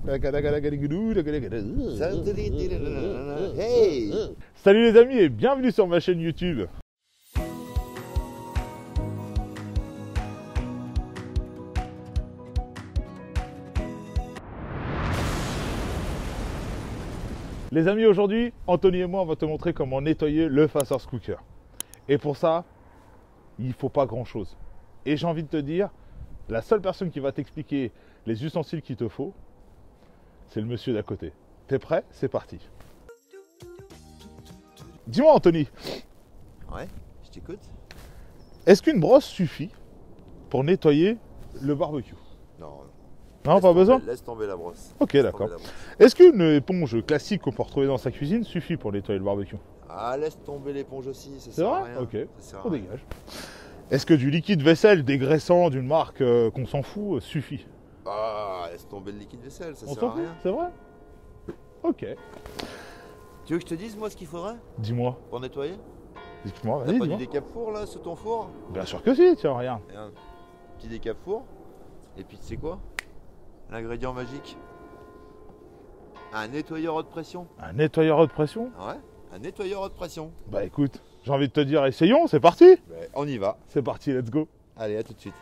Hey! Salut les amis et bienvenue sur ma chaîne YouTube. Les amis, aujourd'hui, Anthony et moi, on va te montrer comment nettoyer le Fasters Cooker. Et pour ça, il ne faut pas grand-chose. Et j'ai envie de te dire, la seule personne qui va t'expliquer les ustensiles qu'il te faut, c'est le monsieur d'à côté. T'es prêt? C'est parti. Dis-moi Anthony, Ouais, je t'écoute. est-ce qu'une brosse suffit pour nettoyer le barbecue? Non, Non, pas besoin? Laisse tomber la brosse. Ok, Laisse d'accord. tomber la brosse. Est-ce qu'une éponge classique qu'on peut retrouver dans sa cuisine suffit pour nettoyer le barbecue? Ah, laisse tomber l'éponge aussi, ça C'est sert à vrai? rien. Ok, Ça sert à on rien. dégage. Est-ce que du liquide vaisselle dégraissant d'une marque qu'on s'en fout suffit? Ah, laisse tomber le liquide vaisselle, ça On sert s'en à fout? rien. C'est vrai? Ok. Tu veux que je te dise, moi, ce qu'il faudrait Dis-moi. pour nettoyer? Dis-moi, T'as vas-y, pas du dis-moi. décap-four, là, sous ton four? Bien sûr que si, tiens, regarde. Et un petit décap-four. Et puis, tu sais quoi? L'ingrédient magique. Un nettoyeur haute pression. Un nettoyeur haute pression? Ouais, un nettoyeur haute pression. Bah écoute, j'ai envie de te dire, essayons, c'est parti? Ben, on y va. C'est parti, let's go. Allez, à tout de suite.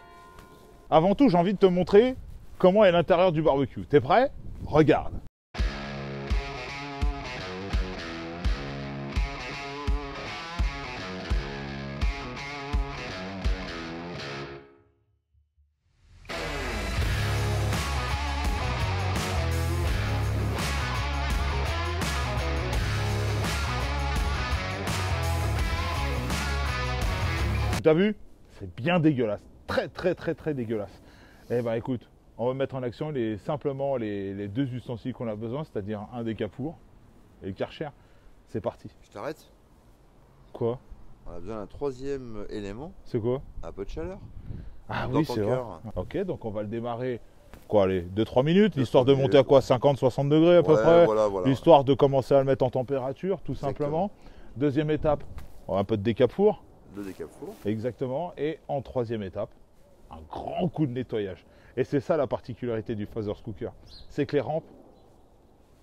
Avant tout, j'ai envie de te montrer comment est l'intérieur du barbecue. T'es prêt? Regarde. T'as vu? C'est bien dégueulasse. Très dégueulasse. Eh ben écoute, on va mettre en action simplement les deux ustensiles qu'on a besoin, c'est-à-dire un décap-four et le Karcher. C'est parti. Je t'arrête. Quoi? On a besoin d'un troisième élément, C'est quoi? un peu de chaleur. Ah Dans oui, ton c'est vrai. cœur. Ok, donc on va le démarrer, quoi, allez, 2-3 minutes, histoire 2-3 de monter à quoi? 50-60 degrés à peu Ouais, près, voilà. histoire de commencer à le mettre en température, tout Exactement. simplement. Deuxième étape, un peu de décap-four, Le décap-four. exactement. Et en troisième étape, un grand coup de nettoyage. Et c'est ça la particularité du Fasters Cooker, c'est que les rampes,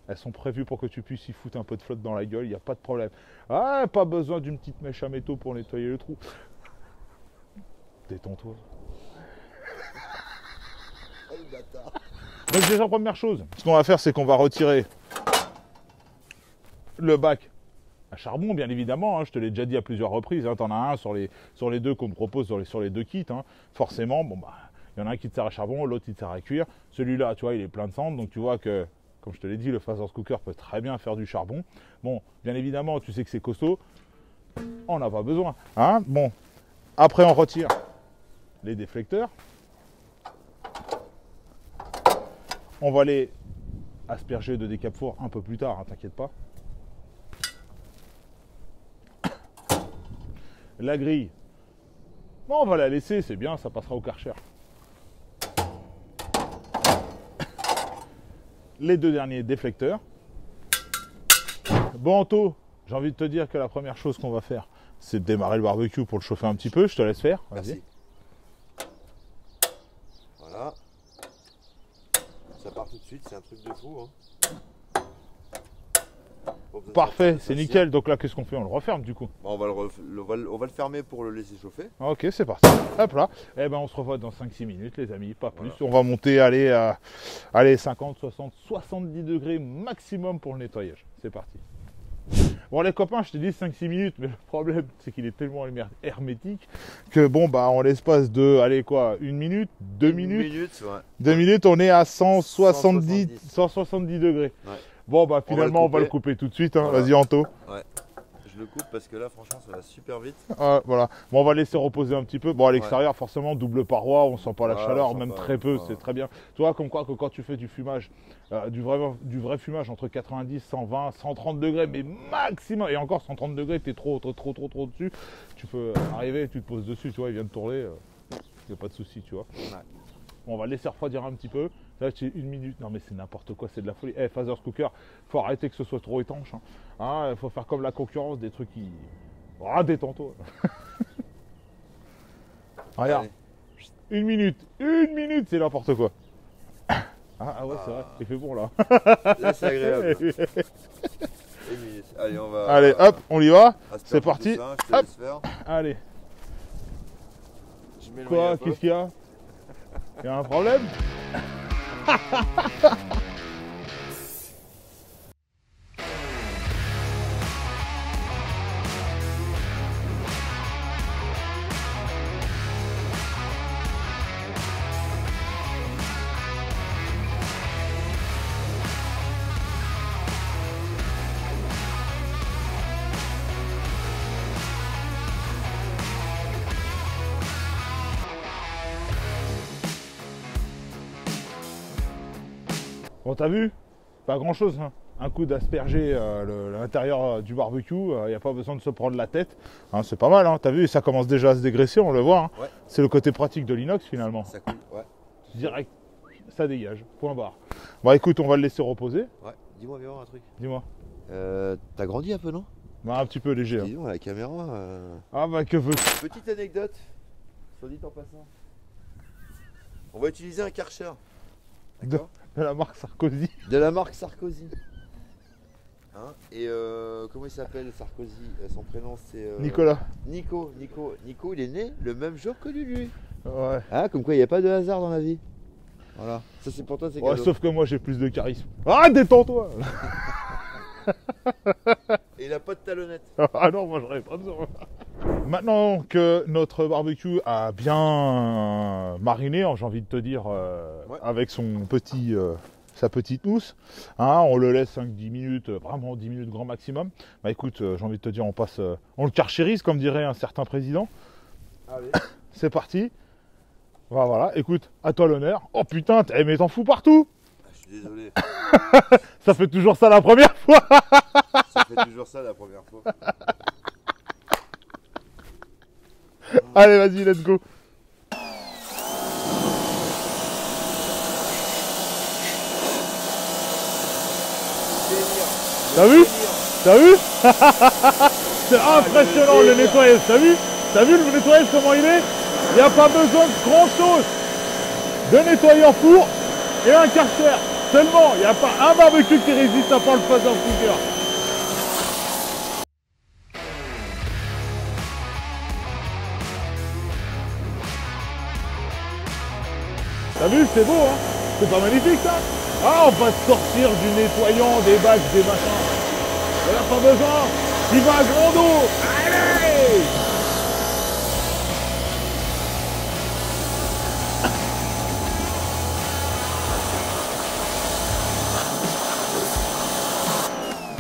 elles sont prévues pour que tu puisses y foutre un peu de flotte dans la gueule, il n'y a pas de problème. Ah, pas besoin d'une petite mèche à métaux pour nettoyer le trou. Détends-toi. Oh le bâtard. Donc déjà, première chose, ce qu'on va faire, c'est qu'on va retirer le bac à charbon, bien évidemment. Hein, je te l'ai déjà dit à plusieurs reprises. Hein, tu en as un sur les deux qu'on te propose sur les deux kits. Hein. Forcément, bon bah, il y en a un qui te sert à charbon, l'autre il te sert à cuire. Celui-là, tu vois, il est plein de cendres. Donc tu vois que, comme je te l'ai dit, le Fasters Cooker peut très bien faire du charbon. Bon, bien évidemment, tu sais que c'est costaud. On n'a pas besoin. Hein. Bon, après on retire les déflecteurs. On va les asperger de décap-four un peu plus tard, hein, t'inquiète pas. La grille, bon, on va la laisser, c'est bien, ça passera au Karcher. Les deux derniers déflecteurs. Bon, Anto, j'ai envie de te dire que la première chose qu'on va faire, c'est de démarrer le barbecue pour le chauffer un petit peu. Je te laisse faire. Vas-y. Merci. Voilà. Ça part tout de suite, c'est un truc de fou. Hein. Pas besoin de Parfait, sortir de c'est sa nickel. Donc là, qu'est-ce qu'on fait? On le referme du coup. Bon, on va le fermer pour le laisser chauffer. Ok, c'est parti. Hop là. Eh ben, on se revoit dans 5-6 minutes, les amis, pas plus. Voilà. On va monter, allez, 50, 60, 70 degrés maximum pour le nettoyage. C'est parti. Bon, les copains, je t'ai dit 5-6 minutes, mais le problème, c'est qu'il est tellement hermétique que, bon, bah, en l'espace de, allez, quoi, 1 minute, 2 minutes, Ouais. 2 minutes, on est à 170 degrés. Ouais. Bon, bah, finalement, on va le couper. couper tout de suite. Hein. Voilà. Vas-y, Anto. Ouais. Je le coupe parce que là, franchement, ça va super vite. Voilà. Bon, on va laisser reposer un petit peu. Bon, à l'extérieur, forcément, double paroi, on sent pas la Voilà, chaleur, on sent même pas, très peu, voilà. c'est très bien. Tu vois, comme quoi que quand tu fais du fumage, du vrai fumage entre 90, 120, 130 degrés, mais maximum, et encore 130 degrés, t'es trop dessus, tu peux arriver, tu te poses dessus, tu vois, il vient de tourner, il n'y a pas de souci, tu vois. Ouais. Bon, on va le laisser refroidir un petit peu. Là, c'est 1 minute. Non, mais c'est n'importe quoi, c'est de la folie. Eh, Fasters Cooker, faut arrêter que ce soit trop étanche. Hein, faut faire comme la concurrence, des trucs qui. Ah, détends-toi. Regarde. Allez. 1 minute, c'est n'importe quoi. Ah ouais, c'est vrai, il fait bon là. Là, c'est agréable. Allez, on va. Allez, hop, on y va. asperger C'est tout parti. ça, je te Hop. laisse faire. Allez. Je mets le Quoi? moyen Qu'est-ce qu'il y a? Il y a un problème? Bon, t'as vu? Pas grand chose, hein. Un coup d'asperger l'intérieur du barbecue, il n'y a pas besoin de se prendre la tête. Hein, c'est pas mal, hein. T'as vu, ça commence déjà à se dégraisser, on le voit. Hein. Ouais. C'est le côté pratique de l'inox finalement. Ça coule, ouais. Direct, ça dégage, point barre. Bon, écoute, on va le laisser reposer. Ouais, dis-moi, viens voir un truc. Dis-moi. T'as grandi un peu, non? Bah, un petit peu léger. Hein. Dis donc, la caméra. Ah bah, que veux-tu? Petite anecdote, soit dit en passant. On va utiliser un Karcher. D'accord? De la marque Sarkozy. De la marque Sarkozy. Hein? Et comment il s'appelle Sarkozy? Son prénom c'est. Nicolas. Nico, il est né le même jour que lui. Ouais. Ah, comme quoi il n'y a pas de hasard dans la vie. Voilà. Ça c'est pour toi, c'est Ouais, cadeau. sauf que moi j'ai plus de charisme. Ah, détends-toi. Et il n'a pas de talonnette. Ah non, moi j'aurais pas besoin. Maintenant que notre barbecue a bien mariné, j'ai envie de te dire, Ouais. avec sa petite mousse, hein, on le laisse 5-10 minutes, vraiment 10 minutes grand maximum. Bah écoute, j'ai envie de te dire, on le karchérise comme dirait un certain président. Allez. C'est parti. Voilà, écoute, à toi l'honneur. Oh putain, mais t'en fous partout. Ah, je suis désolé. Ça fait toujours ça la première fois. Ça fait toujours ça la première fois. Allez, vas-y, let's go. T'as vu? T'as vu? C'est impressionnant le nettoyage, t'as vu? T'as vu le nettoyage comment il est? Il n'y a pas besoin de grand chose. De nettoyant four et un Karcher. Seulement, il n'y a pas un barbecue qui résiste à part le Fazer Cooker. T'as vu, c'est beau, hein? C'est pas magnifique, ça? Ah, on va sortir du nettoyant, des bacs, des machins. Il n'y a pas besoin. Il va à grand eau. Allez!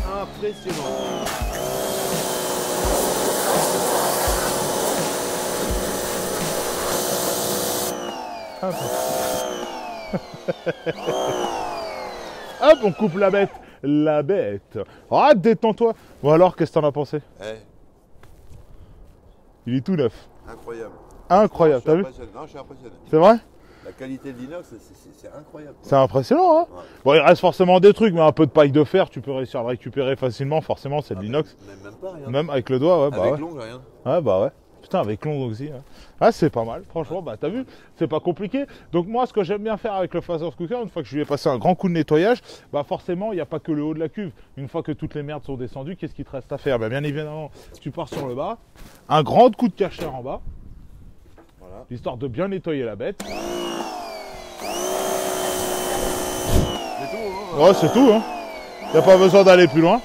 Impressionnant. Hop, on coupe la bête. La bête. Ah, détends-toi. Bon alors, qu'est-ce que t'en as pensé? Eh, Il est tout neuf. incroyable. Incroyable, t'as vu? Non, je suis impressionné. C'est vrai? La qualité de l'inox, c'est incroyable. C'est impressionnant, hein? Ouais. Bon, il reste forcément des trucs, mais un peu de paille de fer, tu peux réussir à le récupérer facilement, forcément, c'est de l'inox. Même pas rien. Même avec le doigt, ouais, bah Avec ouais. l'ongle, rien. Ouais, bah ouais. Putain, avec l'ongle aussi. Hein. Ah, c'est pas mal, franchement, bah t'as vu, c'est pas compliqué. Donc moi, ce que j'aime bien faire avec le Fazer Cooker, une fois que je lui ai passé un grand coup de nettoyage, bah forcément, il n'y a pas que le haut de la cuve. Une fois que toutes les merdes sont descendues, qu'est-ce qu'il te reste à faire? Bah bien évidemment, tu pars sur le bas, un grand coup de Karcher en bas, Voilà. histoire de bien nettoyer la bête. C'est tout, hein. Ouais, c'est tout, hein. T'as pas besoin d'aller plus loin.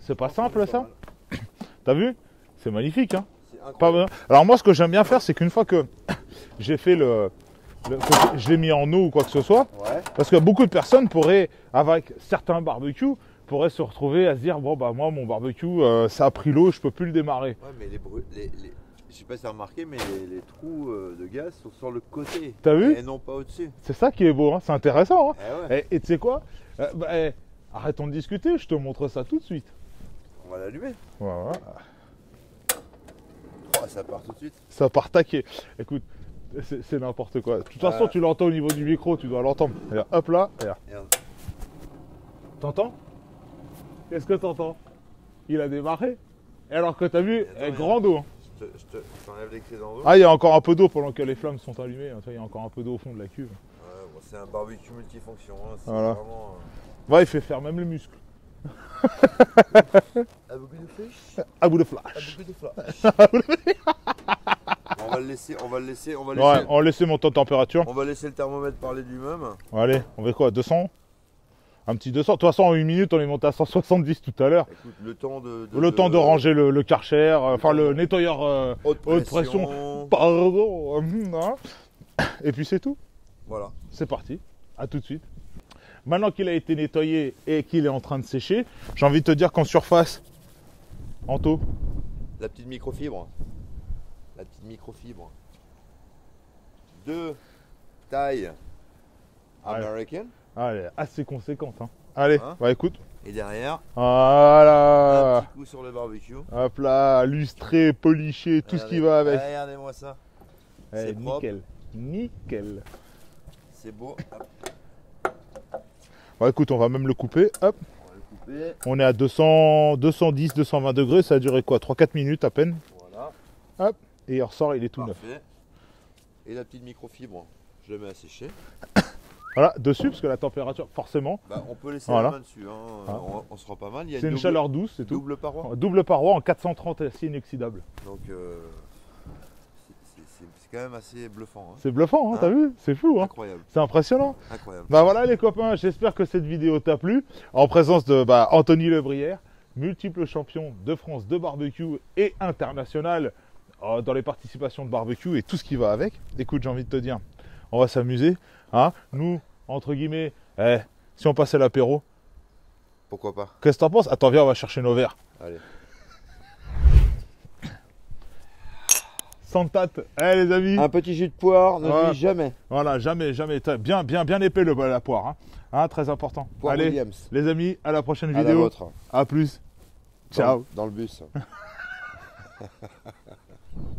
C'est pas simple, ça? T'as vu? C'est magnifique, hein. C'est Pas incroyable. besoin. Alors moi, ce que j'aime bien faire, c'est qu'une fois que j'ai fait que je l'ai mis en eau ou quoi que ce soit, Ouais. parce que beaucoup de personnes pourraient, avec certains barbecues, pourraient se retrouver à se dire, bon bah moi, mon barbecue, ça a pris l'eau, je peux plus le démarrer. Ouais, mais je sais pas si t'as remarqué, mais les trous de gaz sont sur le côté. T'as vu? Et non pas au-dessus. C'est ça qui est beau, hein. C'est intéressant. Hein. Eh ouais. Et tu sais quoi? Arrêtons de discuter, je te montre ça tout de suite. On va l'allumer. Voilà. Oh, ça part tout de suite. Ça part taquer. Écoute, c'est n'importe quoi. De toute façon, tu l'entends au niveau du micro, tu dois l'entendre. Regarde, hop là, regarde. Merde. T'entends? Qu'est-ce que t'entends? Il a démarré. Et alors que t'as vu, Attends, grand eau. Hein. Je t'enlève l'excédent d'eau. Ah, il y a encore un peu d'eau pendant que les flammes sont allumées. Il y a encore un peu d'eau au fond de la cuve. Ouais, bon, C'est un barbecue multifonction. Hein. C'est Voilà. vraiment. Ouais, il fait faire même les muscles. A beaucoup de fish. À bout de A flash. beaucoup de flash. On va le laisser. Ouais, on va laisser monter en température. On va laisser le thermomètre parler du même. Allez, on fait quoi, 200? Un petit 200. De toute façon, en 8 minutes, on est monté à 170 tout à l'heure. Écoute, le temps de ranger le Karcher, enfin le nettoyeur haute haute pression. Pardon. Hein. Et puis c'est tout. Voilà. C'est parti. À tout de suite. Maintenant qu'il a été nettoyé et qu'il est en train de sécher, j'ai envie de te dire qu'en surface, Anto, La petite microfibre. La petite microfibre. De taille American. elle est assez conséquente. Hein. Allez, Hein bah écoute. Et derrière, un Voilà. petit coup sur le barbecue. Hop là, lustré, poliché, tout ce qui va avec. Regardez-moi ça. Eh, C'est propre. nickel. Nickel. C'est beau. Hop, Bon, écoute, on va même le couper. Hop. on va le couper. On est à 200, 210, 220 degrés. Ça a duré quoi, 3-4 minutes à peine. Voilà. Et il ressort, il est tout neuf. Parfait. Et la petite microfibre, je le mets à sécher. Voilà, dessus, parce que la température, forcément, Bah, on peut laisser Voilà. la main dessus. Hein. Ah. On sera pas mal. Il y a c'est une double- chaleur douce, c'est tout. Double paroi. Double paroi en 430 acier inoxydable. Donc c'est quand même assez bluffant. Hein. C'est bluffant, hein, Hein t'as vu? C'est fou, hein. Incroyable. C'est impressionnant. Incroyable. Bah voilà les copains, j'espère que cette vidéo t'a plu. En présence de Anthony Lebrière, multiple champion de France de barbecue et international dans les participations de barbecue et tout ce qui va avec. Écoute, j'ai envie de te dire, on va s'amuser. Hein. Nous, entre guillemets, si on passait l'apéro, Pourquoi pas? qu'est-ce que t'en penses? Attends, viens, on va chercher nos verres. Allez. Sans tate. Les amis. Un petit jus de poire ne Ouais. nuit jamais. Voilà, jamais, jamais. Bien épais la poire. Hein. Hein, très important. Poire Allez, Williams. les amis, à la prochaine À la vidéo. vôtre. À plus. Ciao. Dans le bus.